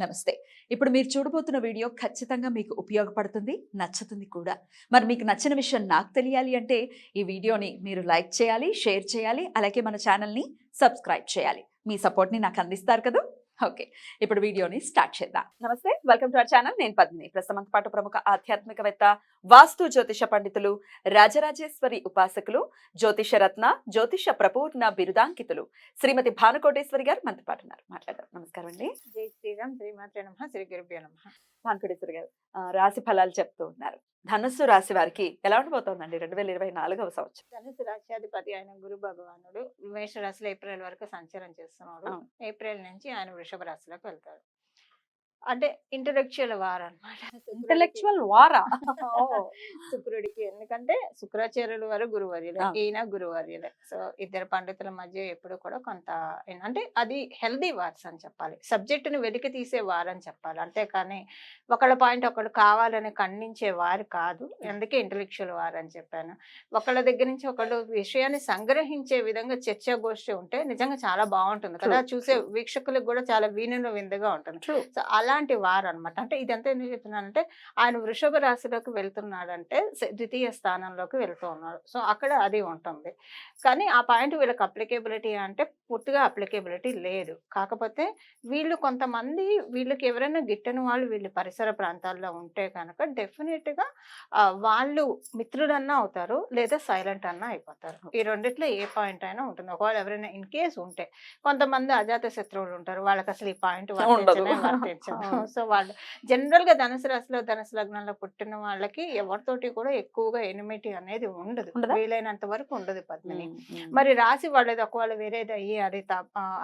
నమస్తే. ఇప్పుడు మీరు చూడబోతున్న వీడియో ఖచ్చితంగా మీకు ఉపయోగపడుతుంది, నచ్చుతుంది కూడా. మరి మీకు నచ్చిన విషయం నాకు తెలియాలి అంటే ఈ వీడియోని మీరు లైక్ చేయాలి, షేర్ చేయాలి, అలాగే మన ఛానల్‌ని సబ్స్క్రైబ్ చేయాలి. మీ సపోర్ట్‌ని నాకు అందిస్తారు కదూ! ఓకే. ఇప్పుడు వీడియోని స్టార్ట్ చేద్దాం. నమస్తే. Welcome to our channel. నేను పద్మిని. ప్రస్తుతంతో పాటు ప్రముఖ ఆధ్యాత్మికవేత్త, వాస్తు జ్యోతిష పండితులు, రాజరాజేశ్వరి ఉపాసకులు, జ్యోతిష రత్న, జ్యోతిష ప్రపూర్ణ బిరుదాంకితులు శ్రీమతి భానుకోటేశ్వరి గారు మనతో పాటు ఉన్నారు. మాట్లాడదాం. నమస్కారం అండి. జై శ్రీరామ్, శ్రీమాత్రే నమః, శ్రీ గురుభ్యో నమః. భానుకోటేశ్వరి గారు రాశి ఫలాలు చెప్తూ ఉన్నారు. ధనుస్సు రాశి వారికి ఎలా ఉండబోతోందండి 2024వ సంవత్సరం? ధనుసు రాశ్యాధిపతి అయిన గురు భగవానుడు మేష రాశిలో ఏప్రిల్ వరకు సంచారం చేస్తున్నాడు. అవును. ఏప్రిల్ నుంచి ఆయన వృషభ రాశిలోకి వెళ్తాడు. అంటే ఇంటలెక్చువల్ వార్ అనమాట. ఇంటలెక్చువల్ వారా? శుక్రుడికి ఎందుకంటే శుక్రాచార్యుల వారు గురువర్యులే, ఆ. ఈయన గురువర్యులే. సో ఇద్దరు పండితుల మధ్య ఎప్పుడు కూడా కొంత అంటే అది హెల్దీ వార్స్ అని చెప్పాలి. సబ్జెక్టుని వెలికి తీసే వార్ అని చెప్పాలి. అంతేకాని ఒకళ్ళ పాయింట్ ఒకళ్ళు కావాలని ఖండించే వారు కాదు. అందుకే ఇంటలెక్చువల్ వార్ అని చెప్పాను. ఒకళ్ళ దగ్గర నుంచి ఒకళ్ళు విషయాన్ని సంగ్రహించే విధంగా చర్చాగోష్ఠి ఉంటే నిజంగా చాలా బాగుంటుంది కదా. True, చూసే true. వీక్షకులకు కూడా చాలా వీణుల విందుగా ఉంటుంది. సో అలాంటి వారు అనమాట. అంటే ఇదంతా ఎందుకు చెప్తున్నానంటే ఆయన వృషభ రాశిలోకి వెళ్తున్నాడంటే ద్వితీయ స్థానంలోకి వెళ్తూ ఉన్నాడు. సో అక్కడ అది ఉంటుంది. కానీ ఆ పాయింట్ వీళ్ళకి అప్లికేబిలిటీ అంటే పూర్తిగా అప్లికేబిలిటీ లేదు. కాకపోతే వీళ్ళు కొంతమంది వీళ్ళకి ఎవరైనా గిట్టని వాళ్ళు వీళ్ళు పరిసర ప్రాంతాల్లో ఉంటే కనుక డెఫినెట్గా వాళ్ళు మిత్రులన్నా అవుతారు, లేదా సైలెంట్ అన్నా అయిపోతారు. ఈ రెండిట్లో ఏ పాయింట్ అయినా ఉంటుంది. ఒకవేళ ఎవరైనా ఇన్ కేస్ ఉంటే కొంతమంది అజాత శత్రువులు ఉంటారు, వాళ్ళకి అసలు ఈ పాయింట్ ఉండదు. వర్తించదు. అవును. సో వాళ్ళు జనరల్ గా ధనుసు రాశిలో ధనుసు లగ్నంలో పుట్టిన వాళ్ళకి ఎవరితోటి కూడా ఎక్కువగా ఎనిమిటీ అనేది ఉండదు. ఉండదా? వీలైనంత వరకు ఉండదు పద్మిని. ఉమ్. మరి రాశి వాళ్ళది ఒకవేళ వేరేది అయ్యి అది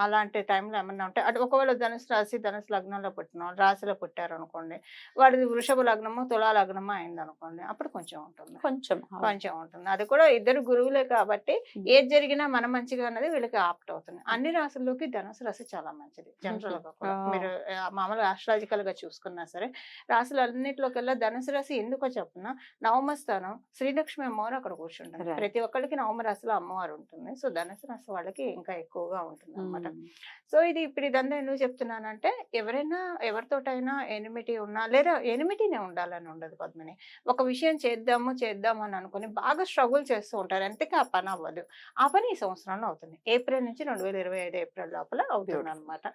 అలాంటి టైంలో ఏమన్నా ఉంటే అటు ఒకవేళ ధనుసు రాశి ధనుసు లగ్నంలో పుట్టిన వాళ్ళు రాశిలో పుట్టారు అనుకోండి, వాడిది వృషభ లగ్నము తులా లగ్నము అయింది అనుకోండి, అప్పుడు కొంచెం ఉంటుంది. కొంచెం కొంచెం ఉంటుంది. అది కూడా ఇద్దరు గురువులే కాబట్టి ఏది జరిగినా మన మంచిగా అన్నది వీళ్ళకి ఆప్ట్ అవుతుంది. అన్ని రాశుల్లోకి ధనుసు రాశి చాలా మంచిది జనరల్ గా కూడా. మీరు మామూలుగా ఆస్ట్రాలజికల్ గా చూసుకున్నా సరే రాశులన్నిటిలోకెల్లా ధనుసు రాశి ఎందుకో చెప్పిన నవమ స్థానం శ్రీలక్ష్మి అమ్మవారు అక్కడ కూర్చుంటుంది. Right. ప్రతి ఒక్కరికి నవమ రాశిలో అమ్మవారు ఉంటుంది. సో ధనుసు రాశి వాళ్ళకి ఇంకా ఎక్కువగా ఉంటుంది అనమాట. సో ఇది ఇప్పుడు ఇదంతా ఎందుకు చెప్తున్నానంటే ఎవరైనా ఎవరితోటైనా ఎనిమిటీ ఉన్నా లేదా ఎనిమిటీనే ఉండాలని ఉండదు పద్మిని. ఒక విషయం చేద్దాము అని అనుకుని బాగా స్ట్రగుల్ చేస్తూ ఉంటారు, ఎంతకీ ఆ పని అవ్వదు. ఆ పని ఈ సంవత్సరంలో అవుతుంది. ఏప్రిల్ నుంచి 2025 ఏప్రిల్ లోపల అవుతుంది అనమాట.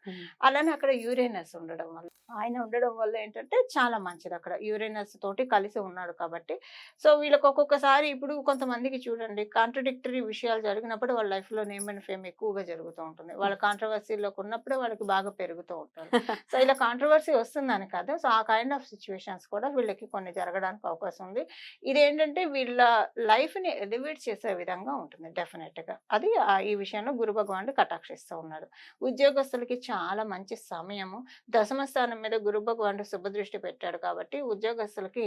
అలానే అక్కడ యూరేనస్ ఉండడం వల్ల ఆయన ఉండడం వల్ల ఏంటంటే చాలా మంచిది. అక్కడ యూరేనస్ తోటి కలిసి ఉన్నాడు కాబట్టి సో వీళ్ళకి ఒక్కొక్కసారి ఇప్పుడు కొంతమందికి చూడండి కాంట్రడిక్టరీ విషయాలు జరిగినప్పుడు వాళ్ళ లైఫ్ లో నేమ్ అండ్ ఫేమ్ ఎక్కువగా జరుగుతూ ఉంటుంది. వాళ్ళ కాంట్రవర్సీలోకి ఉన్నప్పుడు వాళ్ళకి బాగా పెరుగుతూ ఉంటారు. సో ఇలా కాంట్రవర్సీ వస్తుందని కాదు. సో ఆ కైండ్ ఆఫ్ సిచ్యువేషన్స్ కూడా వీళ్ళకి కొన్ని జరగడానికి అవకాశం ఉంది. ఇదేంటంటే వీళ్ళ లైఫ్ ని ఎలివేట్ చేసే విధంగా ఉంటుంది డెఫినెట్ గా. అది ఈ విషయంలో గురు భగవానుడు కటాక్షిస్తూ ఉన్నాడు. ఉద్యోగస్తులకి చాలా మంచి సమయము. దశమ స్థానం మీద గురు భగవానుడు శుభదృష్టి పెట్టాడు కాబట్టి ఉద్యోగస్తులకి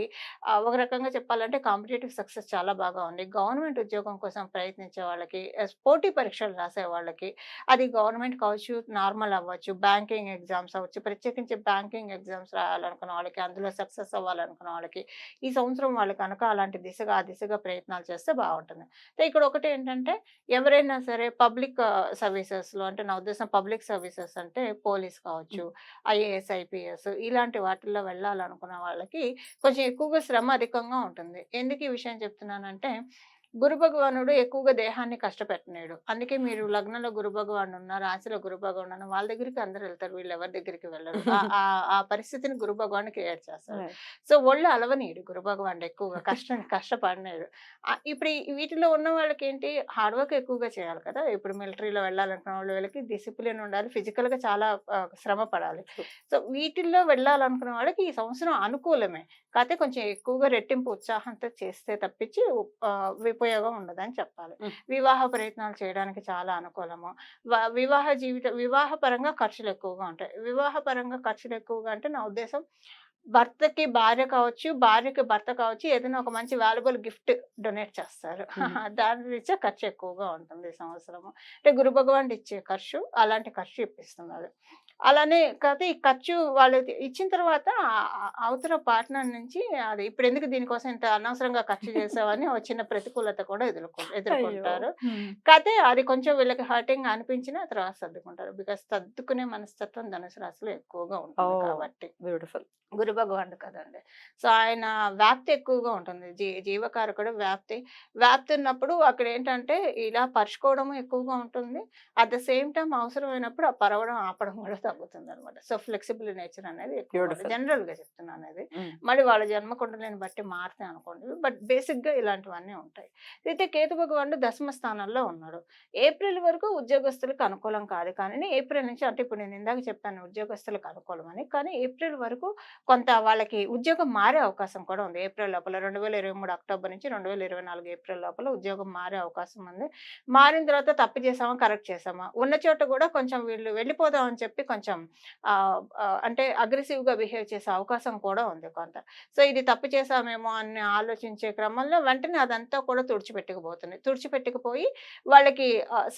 ఒక రకంగా చెప్పాలంటే కాంపిటేటివ్ సక్సెస్ చాలా బాగా ఉంది. గవర్నమెంట్ ఉద్యోగం కోసం ప్రయత్నించే వాళ్ళకి పోటీ పరీక్షలు రాసే వాళ్ళకి అది గవర్నమెంట్ కావచ్చు, నార్మల్ అవ్వచ్చు, బ్యాంకింగ్ ఎగ్జామ్స్ అవ్వచ్చు, ప్రత్యేకించి బ్యాంకింగ్ ఎగ్జామ్స్ రాయాలనుకున్న వాళ్ళకి, అందులో సక్సెస్ అవ్వాలనుకున్న వాళ్ళకి ఈ సంవత్సరం వాళ్ళు కనుక అలాంటి ఆ దిశగా ప్రయత్నాలు చేస్తే బాగుంటుంది. సో ఇక్కడ ఒకటి ఏంటంటే ఎవరైనా సరే పబ్లిక్ సర్వీసెస్ లో అంటే నా ఉద్దేశం పబ్లిక్ సర్వీసెస్ అంటే పోలీస్ కావచ్చు, ఐఏఎస్ ఐపీఎస్ ఇలాంటి వాటిల్లో వెళ్ళాలనుకున్న వాళ్ళకి కొంచెం ఎక్కువగా శ్రమ అధికంగా ఉంటుంది. ఎందుకు ఈ విషయం చెప్తున్నానంటే గురు భగవానుడు ఎక్కువగా దేహాన్ని కష్టపెట్టలేడు. అందుకే మీరు లగ్నంలో గురు భగవానుడు ఉన్న, రాశిలో గురు భగవానుడు ఉన్న వాళ్ళ దగ్గరికి అందరూ వెళ్తారు, వీళ్ళు ఎవరి దగ్గరికి వెళ్ళరు. ఆ పరిస్థితిని గురు భగవానుడు క్రియేట్ చేస్తారు. సో ఒళ్ళు అలవనీయుడు గురు భగవానుడు ఎక్కువగా కష్టపడినాడు. ఇప్పుడు వీటిలో ఉన్న వాళ్ళకి ఏంటి హార్డ్ వర్క్ ఎక్కువగా చేయాలి కదా. ఇప్పుడు మిలిటరీలో వెళ్ళాలనుకున్న వాళ్ళు వీళ్ళకి డిసిప్లిన్ ఉండాలి, ఫిజికల్ గా చాలా శ్రమ పడాలి. సో వీటిల్లో వెళ్ళాలనుకున్న వాళ్ళకి ఈ సంవత్సరం అనుకూలమే. కాకపోతే కొంచెం ఎక్కువగా రెట్టింపు ఉత్సాహంతో చేస్తే తప్పించి ఉపయోగం ఉండదని చెప్పాలి. వివాహ ప్రయత్నాలు చేయడానికి చాలా అనుకూలము. వివాహ పరంగా ఖర్చులు ఎక్కువగా ఉంటాయి. వివాహ పరంగా ఖర్చులు ఎక్కువగా అంటే నా ఉద్దేశం భర్తకి భార్య కావచ్చు, భార్యకి భర్త కావచ్చు, ఏదైనా ఒక మంచి వాల్యుబుల్ గిఫ్ట్ డొనేట్ చేస్తారు. దాని రీత్యా ఖర్చు ఎక్కువగా ఉంటుంది ఈ సంవత్సరము. అంటే గురు భగవానుడు ఇచ్చే ఖర్చు అలాంటి ఖర్చు ఇప్పిస్తున్నారు. అలానే కాకపోతే ఈ ఖర్చు వాళ్ళు ఇచ్చిన తర్వాత అవతల పార్ట్నర్ నుంచి అది ఇప్పుడు ఎందుకు దీనికోసం ఇంత అనవసరంగా ఖర్చు చేసావని ఒక చిన్న ప్రతికూలత కూడా ఎదుర్కొంటారు. కాకపోతే అది కొంచెం వీళ్ళకి హర్టింగ్ అనిపించినా తర్వాత సర్దుకుంటారు. బికాస్ సర్దుకునే మనస్తత్వం ధనుసు రాశిలో ఎక్కువగా ఉంటుంది కాబట్టి. బ్యూటిఫుల్. గురు భగవానుడు కదండి. సో ఆయన వ్యాప్తి ఎక్కువగా ఉంటుంది. జీవకారకుడు వ్యాప్తి ఉన్నప్పుడు అక్కడ ఏంటంటే ఇలా పరుచుకోవడం ఎక్కువగా ఉంటుంది. అట్ ద సేమ్ టైం అవసరమైనప్పుడు ఆ పరవడం ఆపడం కూడా తగ్గుతుంది అనమాట. సో ఫ్లెక్సిబుల్ నేచర్ అనేది జనరల్ గా చెప్తున్నాను అనేది. మళ్ళీ వాళ్ళ జన్మకుండలిని బట్టి మారుతాయి అనుకోండి. బట్ బేసిక్ గా ఇలాంటివన్నీ ఉంటాయి. అయితే కేతు భగవానుడు దశమ స్థానంలో ఉన్నాడు. ఏప్రిల్ వరకు ఉద్యోగస్తులకు అనుకూలం కాదు. కానీ ఏప్రిల్ నుంచి అంటే ఇప్పుడు నేను ఇందాక చెప్పాను ఉద్యోగస్తులకు అనుకూలం అని. కానీ ఏప్రిల్ వరకు కొంత వాళ్ళకి ఉద్యోగం మారే అవకాశం కూడా ఉంది. ఏప్రిల్ లోపల 2023 అక్టోబర్ నుంచి 2024 ఏప్రిల్ లోపల ఉద్యోగం మారే అవకాశం ఉంది. మారిన తర్వాత తప్పు చేసామా కరెక్ట్ చేసామా ఉన్న చోట కూడా కొంచెం వీళ్ళు వెళ్ళిపోదాం అని చెప్పి కొంచెం అంటే అగ్రెసివ్ గా బిహేవ్ చేసే అవకాశం కూడా ఉంది కొంత. సో ఇది తప్పు చేసామేమో అని ఆలోచించే క్రమంలో వెంటనే అదంతా కూడా తుడిచిపెట్టుకుపోయి వాళ్ళకి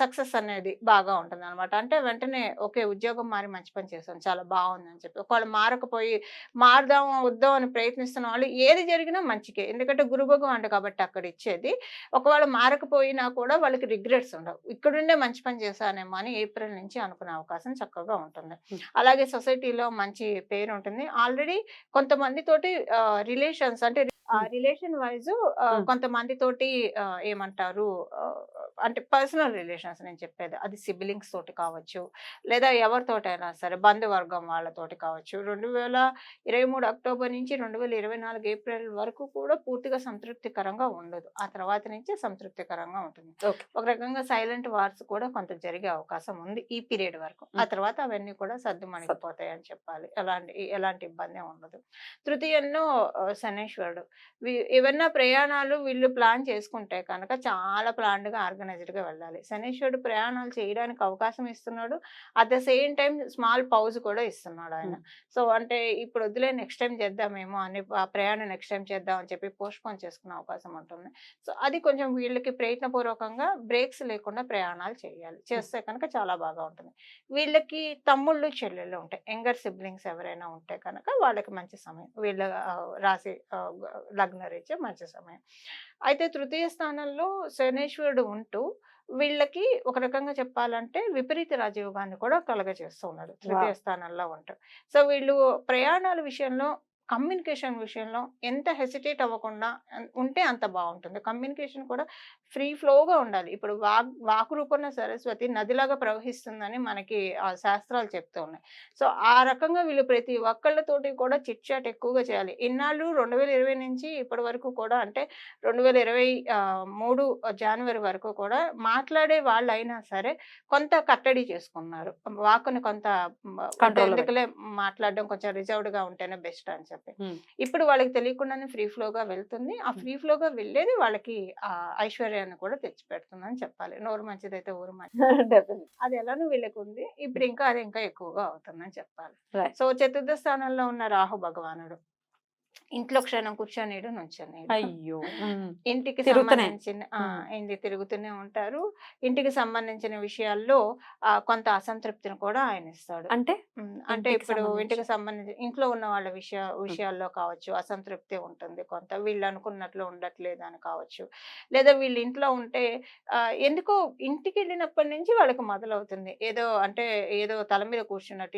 సక్సెస్ అనేది బాగా ఉంటుంది అనమాట. అంటే వెంటనే ఓకే ఉద్యోగం మారి మంచి పని చేశాను చాలా బాగుంది అని చెప్పి ఒకవేళ మారకపోయి మారదాం వద్దాం అని ప్రయత్నిస్తున్న వాళ్ళు ఏది జరిగినా మంచికే. ఎందుకంటే గురు భగవానుడు కాబట్టి అక్కడ ఇచ్చేది. ఒకవేళ మారకపోయినా కూడా వాళ్ళకి రిగ్రెట్స్ ఉండవు. ఇక్కడుండే మంచి పని చేశానేమో అని ఏప్రిల్ నుంచి అనుకునే అవకాశం చక్కగా ఉంటుంది. అలాగే సొసైటీలో మంచి పేరు ఉంటుంది. ఆల్రెడీ కొంతమంది తోటి రిలేషన్స్ అంటే రిలేషన్ వైజ్ కొంతమంది తోటి ఏమంటారు అంటే పర్సనల్ రిలేషన్స్ నేను చెప్పేది. అది సిబ్లింగ్స్ తోటి కావచ్చు లేదా ఎవరితోటైనా సరే బంధువర్గం వాళ్ళతోటి కావచ్చు. 2023 అక్టోబర్ నుంచి 2024 ఏప్రిల్ వరకు కూడా పూర్తిగా సంతృప్తికరంగా ఉండదు. ఆ తర్వాత నుంచి సంతృప్తికరంగా ఉంటుంది. ఒక రకంగా సైలెంట్ వార్స్ కూడా కొంత జరిగే అవకాశం ఉంది ఈ పీరియడ్ వరకు. ఆ తర్వాత అవన్నీ కూడా సర్దుమణిగిపోతాయి అని చెప్పాలి. ఎలాంటి ఇబ్బంది ఉండదు. తృతీయంలో శనేశ్వరుడు. ఏవన్నా ప్రయాణాలు వీళ్ళు ప్లాన్ చేసుకుంటే కనుక చాలా ప్లాన్డ్ గా ఆర్గనైజ్డ్ గా వెళ్ళాలి. శనీశ్వరుడు ప్రయాణాలు చేయడానికి అవకాశం ఇస్తున్నాడు. At the same time small pause కూడా ఇస్తున్నాడు ఆయన. సో అంటే ఇప్పుడు వద్దులే నెక్స్ట్ టైం చేద్దామేమో అని ఆ ప్రయాణం నెక్స్ట్ టైం చేద్దాం అని చెప్పి పోస్ట్ పోన్ చేసుకునే అవకాశం ఉంటుంది. సో అది కొంచెం వీళ్ళకి ప్రయత్నపూర్వకంగా బ్రేక్స్ లేకుండా ప్రయాణాలు చేయాలి. చేస్తే కనుక చాలా బాగా ఉంటుంది. వీళ్ళకి తమ్ముళ్ళు చెల్లెళ్ళు ఉంటాయి. యంగర్ సిబ్లింగ్స్ ఎవరైనా ఉంటే కనుక వాళ్ళకి మంచి సమయం. వీళ్ళ రాశి లగ్న రీత్యా మంచి సమయం. అయితే తృతీయ స్థానంలో శనేశ్వరుడు ఉంటూ వీళ్ళకి ఒక రకంగా చెప్పాలంటే విపరీత రాజయోగాన్ని కూడా కలగజేస్తూ ఉన్నాడు తృతీయ స్థానంలో ఉంటూ. సో వీళ్ళు ప్రయాణాల విషయంలో కమ్యూనికేషన్ విషయంలో ఎంత హెసిటేట్ అవ్వకుండా ఉంటే అంత బాగుంటుంది. కమ్యూనికేషన్ కూడా ఫ్రీ ఫ్లోగా ఉండాలి. ఇప్పుడు వాక్ రూపంలో సరస్వతి నదిలాగా ప్రవహిస్తుందని మనకి ఆ శాస్త్రాలు చెప్తూ ఉన్నాయి. సో ఆ రకంగా వీళ్ళు ప్రతి ఒక్కళ్ళతోటి కూడా చిట్ చాట్ ఎక్కువగా చేయాలి. ఇన్నాళ్ళు 2020 నుంచి ఇప్పటి వరకు కూడా అంటే 2023 జనవరి వరకు కూడా మాట్లాడే వాళ్ళు అయినా సరే కొంత కట్టడి చేసుకున్నారు. వాక్కుని కొంత ఎందుకులే మాట్లాడడం కొంచెం రిజర్వ్డ్ గా ఉంటేనే బెస్ట్ అని చెప్పి. ఇప్పుడు వాళ్ళకి తెలియకుండానే ఫ్రీ ఫ్లోగా వెళ్తుంది. ఆ ఫ్రీ ఫ్లోగా వెళ్ళేది వాళ్ళకి ఐశ్వర్యాన్ని కూడా తెచ్చి పెడుతుందని చెప్పాలి. నోరు మంచిదైతే ఊరు మంచిది. అది ఎలానో వీళ్ళకి ఉంది. ఇప్పుడు ఇంకా అది ఇంకా ఎక్కువగా అవుతుందని చెప్పాలి. సో చతుర్థ స్థానంలో ఉన్న రాహు భగవానుడు ఇంట్లో క్షణం కూర్చొని నుంచొని అయ్యో ఇంటికి సంబంధించిన తిరుగుతూనే ఉంటారు. ఇంటికి సంబంధించిన విషయాల్లో కొంత అసంతృప్తిని కూడా ఆయన ఇస్తాడు. అంటే ఇప్పుడు ఇంటికి సంబంధించి ఇంట్లో ఉన్న వాళ్ళ విషయాల్లో కావచ్చు అసంతృప్తి ఉంటుంది. కొంత వీళ్ళు అనుకున్నట్లు ఉండట్లేదు అని కావచ్చు. లేదా వీళ్ళు ఇంట్లో ఉంటే ఎందుకో ఇంటికి వెళ్ళినప్పటి నుంచి వాళ్ళకి మొదలవుతుంది. ఏదో తల మీద కూర్చున్నట్టు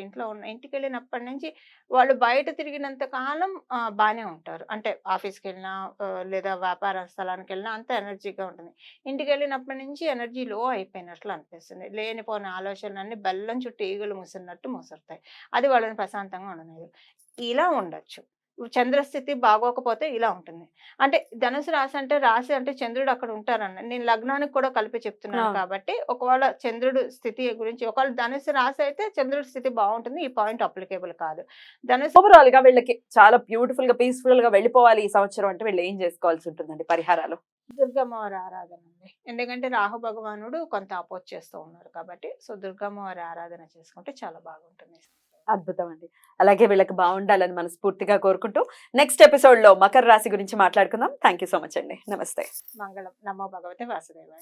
ఇంటికి వెళ్ళినప్పటి నుంచి వాళ్ళు బయట తిరిగినంత కాలం బాగానే ఉంటారు. అంటే ఆఫీస్కి వెళ్ళినా లేదా వ్యాపార స్థలానికి వెళ్ళినా అంత ఎనర్జీగా ఉంటుంది. ఇంటికి వెళ్ళినప్పటి నుంచి ఎనర్జీ లో అయిపోయినట్లు అనిపిస్తుంది. లేనిపోయిన ఆలోచనలన్నీ బెల్లం చుట్టూ ఈగలు ముసిరినట్టు ముసురుతాయి. అది వాళ్ళని ప్రశాంతంగా ఉండలేదు. ఇలా ఉండొచ్చు. చంద్రస్థితి బాగోకపోతే ఇలా ఉంటుంది. అంటే ధనుసు రాశి అంటే చంద్రుడు అక్కడ ఉంటారన్న నేను లగ్నానికి కూడా కలిపి చెప్తున్నాను కాబట్టి ఒకవేళ చంద్రుడు స్థితి గురించి ఒకవేళ ధనుసు రాశి అయితే చంద్రుడి స్థితి బాగుంటుంది. ఈ పాయింట్ అప్లికేబుల్ కాదు. ధనుసు ఓవరాల్ గా వీళ్ళకి చాలా బ్యూటిఫుల్ గా పీస్ఫుల్ గా వెళ్ళిపోవాలి ఈ సంవత్సరం అంటే వీళ్ళు ఏం చేసుకోవాల్సి ఉంటుందండి పరిహారాలు? దుర్గమ్మవారి ఆరాధన అండి. ఎందుకంటే రాహు భగవానుడు కొంత అపోజ్ చేస్తూ ఉన్నారు కాబట్టి సో దుర్గమ్మవారి ఆరాధన చేసుకుంటే చాలా బాగుంటుంది. అద్భుతం అండి. అలాగే వీళ్ళకి బాగుండాలని మనస్ఫూర్తిగా కోరుకుంటూ నెక్స్ట్ ఎపిసోడ్ లో మకర రాశి గురించి మాట్లాడుకుందాం. థ్యాంక్ యూ సో మచ్ అండి. నమస్తే. మంగళం. నమో భగవతే వాసుదేవాయ.